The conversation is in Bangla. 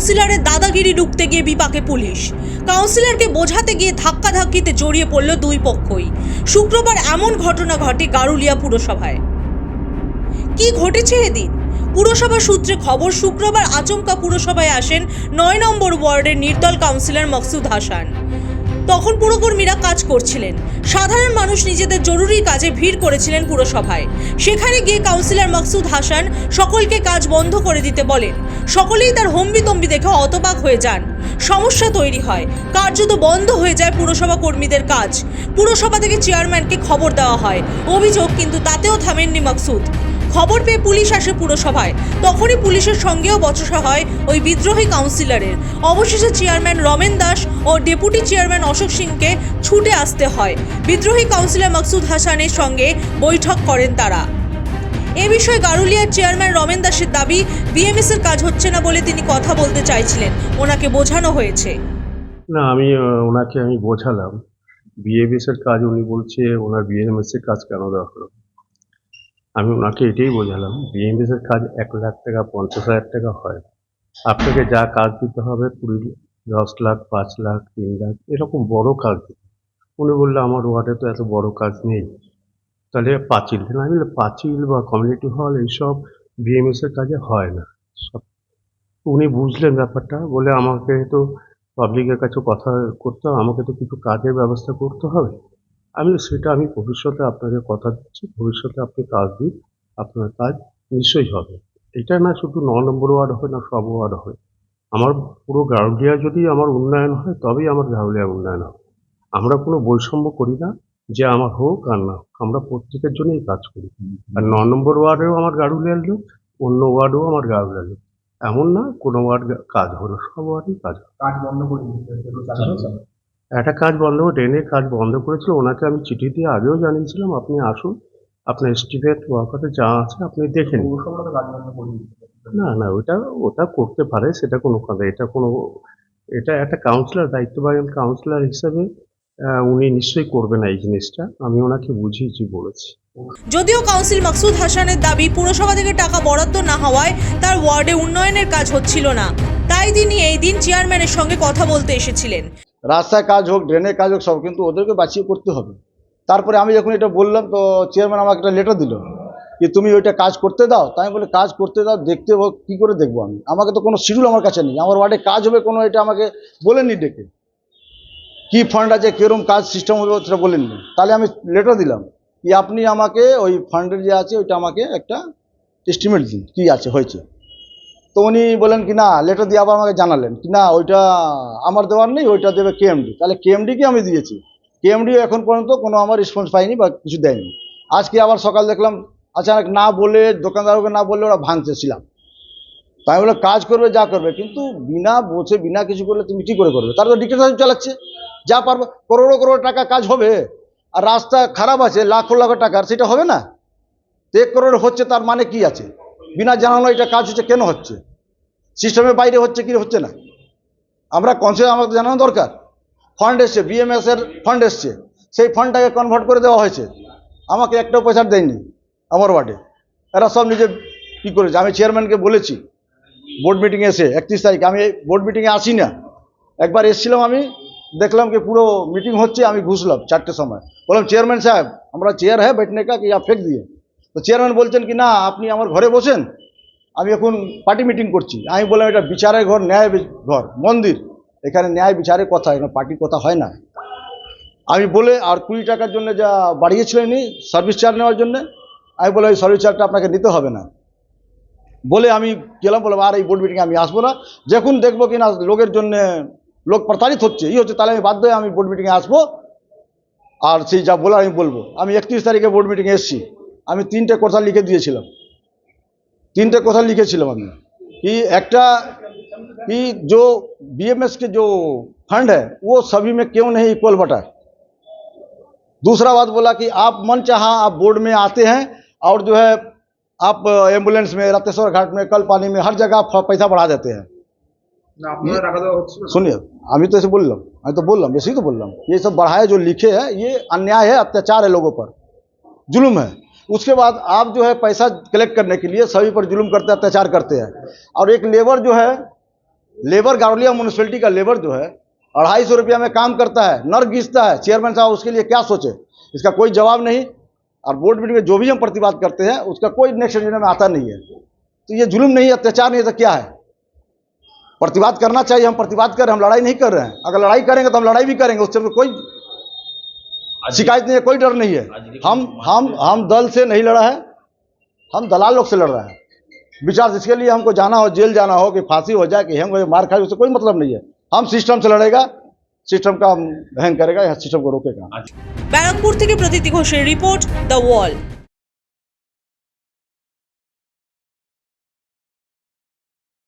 কাউন্সিলরের দাদাগিরি রুখতে গিয়ে বিপাকে পুলিশ। কাউন্সিলরকে বোঝাতে গিয়ে ধাক্কাধাক্কিতে জড়িয়ে পড়ল দুই পক্ষই। শুক্রবার এমন ঘটনা ঘটে গারুলিয়া পুরসভায়। কি ঘটেছে এদিন? পুরসভা সূত্রে খবর, শুক্রবার আচমকা পুরসভায় আসেন ৯ নম্বর ওয়ার্ডের নির্দল কাউন্সিলর মকসুদ হাসান। তখন পুরকর্মীরা কাজ করছিলেন। সাধারণ মানুষ নিজেদের জরুরি কাজে ভিড় করেছিলেন পুরসভায়। সেখানে গিয়ে কাউন্সিলর মকসুদ হাসান সকলকে কাজ বন্ধ করে দিতে বলেন। সকলেই তার হম্বিতম্বি দেখে হতবাক হয়ে যান। সমস্যা তৈরি হয়, কার্যত বন্ধ হয়ে যায় পুরসভা কর্মীদের কাজ। পুরসভা থেকে চেয়ারম্যানকে খবর দেওয়া হয়, অভিযোগ, কিন্তু তাতেও থামেননি মকসুদ। খবর পেয়ে পুলিশ আসে পুরসভায়। তখনই পুলিশের সঙ্গেও বচসা হয় ওই বিদ্রোহী কাউন্সিলরের। অবশেষে চেয়ারম্যান রমেন দাস ও ডেপুটি চেয়ারম্যান অশোক সিংকে ছুটে আসতে হয়। বিদ্রোহী কাউন্সিলর মকসুদ হাসানের সঙ্গে বৈঠক করেন তারা। এ বিষয়ে গারুলিয়ার চেয়ারম্যান রমেন দাসের দাবি, বিএমএস এর কাজ হচ্ছে না বলে তিনি কথা বলতে চাইছিলেন, ওনাকে বোঝানো হয়েছে। না, ওনাকে বোঝালাম বিএমএস এর কাজ। উনি বলছে ওনার বিএমএস এর কাজ কেন দেওয়া হলো। আমি ওনাকে এটাই বোঝালাম, বিএমএস এর কাজ 1 লাখ টাকা 50,000 টাকা হয়। আপনাকে যা কাজ দিতে হবে 10 লাখ 5 লাখ 3 লাখ এরকম বড় কাজ দিতে। উনি বললো আমার ওয়ার্ডে তো এত বড় কাজ নেই, তাহলে পাঁচিল দেন। আমি বললাম পাঁচিল বা কমিউনিটি হল এইসব বিএমএস এর কাজে হয় না। সব উনি বুঝলেন ব্যাপারটা, বলে আমাকে তো পাবলিকের কাছে কথা করতে হবে, আমাকে তো কিছু কাজের ব্যবস্থা করতে হবে। সেটা আমি ভবিষ্যতে আপনাকে কথা দিচ্ছি, ভবিষ্যতে আপনি কাজ দিন, আপনার কাজ নিশ্চয়ই হবে। এটা না শুধু 9 নম্বর ওয়ার্ড হয়, না সব ওয়ার্ড হয়। আমার পুরো গারুলিয়া যদি আমার উন্নয়ন হয় তবেই আমার গারুলিয়া উন্নয়ন হবে। আমরা কোনো বৈষম্য করি না যে আমার হোক আর না হোক, আমরা প্রত্যেকের জন্যই কাজ করি। আর 9 নম্বর ওয়ার্ডেও আমার গারুলিয়ার লোক, অন্য ওয়ার্ডেও আমার গারুলিয়ার লোক। এমন না কোনো ওয়ার্ড কাজ হলো, সব ওয়ার্ডই কাজ বন্ধ করে একটা কাজ বন্ধ, ড্রেনের কাজ বন্ধ করেছিল। ওনাকে আমি চিঠি দিয়ে আগেও জানিয়েছিলাম, আপনি আসুন, আপনার এস্টিমেট ওয়ার্কারে যা আছে আপনি দেখে নিন। না না, ওটা করতে পারে, সেটা কোনো কথা। এটা একটা কাউন্সিলর, দায়িত্ববান কাউন্সিলর হিসাবে উনি নিশ্চয়ই করবেন এই জিনিসটা। আমি ওনাকে বুঝিয়েছি, বলেছি। যদিও কাউন্সিল মকসুদ হাসানের দাবি, পুরসভা থেকে টাকা বরাদ্দ না হওয়ায় তার ওয়ার্ডে উন্নয়নের কাজ হচ্ছিল না, তাই তিনি এই দিন চেয়ারম্যানের সঙ্গে কথা বলতে এসেছিলেন। রাস্তায় কাজ হোক, ড্রেনের কাজ হোক, সব কিন্তু ওদেরকে বাঁচিয়ে করতে হবে। তারপরে আমি যখন এটা বললাম, তো চেয়ারম্যান আমাকে একটা লেটার দিল যে তুমি ওইটা কাজ করতে দাও। তাই বলে কাজ করতে দাও, দেখতে হোক, কী করে দেখবো আমি? আমাকে তো কোনো শিডিউল আমার কাছে নেই। আমার ওয়ার্ডে কাজ হবে কোনো, এটা আমাকে বলেননি ডেকে। কী ফান্ড আছে, কীরকম কাজ সিস্টেম হবে সেটা বলেননি। তাহলে আমি লেটার দিলাম কি আপনি আমাকে ওই ফান্ডের যে আছে ওইটা আমাকে একটা এস্টিমেট দিন, কী আছে হয়েছে। তো উনি বলেন কি না, লেটার দিয়ে আবার আমাকে জানালেন কি না ওইটা আমার দেওয়ার নেই, ওইটা দেবে কেএমডি। তাহলে কেএমডিকে আমি দিয়েছি, কেএমডিও এখন পর্যন্ত কোনো আমার রেসপন্স পাইনি বা কিছু দেয়নি। আজকে আবার সকাল দেখলাম আচানক না বলে, দোকানদারকে না বললে ওরা ভাঙতেছিলাম। তাই বলে কাজ করবে যা করবে, কিন্তু বিনা বসে বিনা কিছু করলে তুমি কী করে করবে? তারা তো ডিক্টেটরশিপ চালাচ্ছে, যা পারবে করোড়ো করোড় টাকা কাজ হবে। আর রাস্তা খারাপ আছে লাখো লাখো টাকার, সেটা হবে না। 1 করোড় হচ্ছে, তার মানে কি আছে? বিনা জানানো এটা কাজ হচ্ছে, কেন হচ্ছে? সিস্টেমের বাইরে হচ্ছে কি হচ্ছে না? আমরা কনসেপ্ট আমাদের জানানো দরকার। ফান্ড এসছে, বিএমএস এর ফান্ড এসছে, সেই ফান্ডটাকে কনভার্ট করে দেওয়া হয়েছে। আমাকে একটাও পয়সা দেয়নি আমার ওয়ার্ডে। এরা সব নিজে কী করেছে। আমি চেয়ারম্যানকে বলেছি বোর্ড মিটিংয়ে এসে, 31 তারিখ আমি বোর্ড মিটিংয়ে আসি না, একবার এসেছিলাম, আমি দেখলাম কি পুরো মিটিং হচ্ছে, আমি ঘুষলাম 4টের সময়। বললাম চেয়ারম্যান সাহেব আমরা চেয়ার হ্যাঁ बैठने का कि आप फेंक दिए। তো চেয়ারম্যান বলছেন কি না আপনি আমার ঘরে বসেন, আমি এখন পার্টি মিটিং করছি। আমি বললাম এটা বিচারের ঘর, ন্যায় ঘর, মন্দির, এখানে ন্যায় বিচারের কথা, এখানে পার্টির কথা হয় না। আমি বলে আর 20 টাকার জন্য যা বাড়িয়েছিলেন সার্ভিস চার্জ নেওয়ার জন্য, আমি বলে ওই সার্ভিস চার্জটা আপনাকে নিতে হবে না বলে আমি গেলাম। বললাম আর এই বোর্ড মিটিংয়ে আমি আসবো না, যখন দেখবো কি না লোকের জন্য লোক প্রতারিত হচ্ছে হচ্ছে, তাহলে আমি বাধ্য হয়ে আমি বোর্ড মিটিংয়ে আসবো। আর সেই যা বলার আমি বলবো। আমি 31 তারিখে বোর্ড মিটিংয়ে এসেছি, আমি 3টে কথা লিখে দিয়েছিলাম। 3টে কথা लिखेছিলাম আমি कि একটা कि जो बीएमएस के जो फंड है वो सभी में क्यों नहीं इक्वल बटा। दूसरा बात बोला कि आप मन चाहा आप बोर्ड में आते हैं और जो है आप एम्बुलेंस में, रतेश्वर घाट में, कल पानी में, हर जगह आप पैसा बढ़ा देते हैं। सुनिए আমি তো এসে বললাম, আমি তো বললাম, বেশি তো বললাম, ये सब बढ़ाए जो लिखे है ये अन्याय है, अत्याचार है, लोगों पर जुल्म है। उसके बाद आप जो है पैसा कलेक्ट करने के लिए सभी पर जुल्म करते हैं, अत्याचार करते हैं। और एक लेबर जो है लेबर गारोलिया म्यूनसिपैलिटी का लेबर जो है 250 रुपया में काम करता है, नर घिसता है। चेयरमैन साहब उसके लिए क्या सोचे, इसका कोई जवाब नहीं। और बोर्ड मीटिंग में जो भी हम प्रतिवाद करते हैं उसका कोई नेक्स्ट एजेंडा में आता नहीं है। तो ये जुल्म नहीं है, अत्याचार नहीं है, तो क्या है? प्रतिवाद करना चाहिए, हम प्रतिवाद कर रहे हैं, हम लड़ाई नहीं कर रहे हैं। अगर लड़ाई करेंगे तो हम लड़ाई भी करेंगे, उससे कोई शिकायत नहीं है, कोई डर नहीं है। हम दल से नहीं लड़ा है, हम दलाल लोग से लड़ रहे हैं। विचार जिसके लिए हमको जाना हो, जेल जाना हो, कि फांसी हो जाए, कि हम मार खाए, उससे कोई मतलब नहीं है। हम सिस्टम से लड़ेगा, सिस्टम का हैंग करेगा या सिस्टम को रोकेगा। ব্যারাকপুর থেকে প্রতীতি ঘোষের রিপোর্ট, দ্য ওয়াল।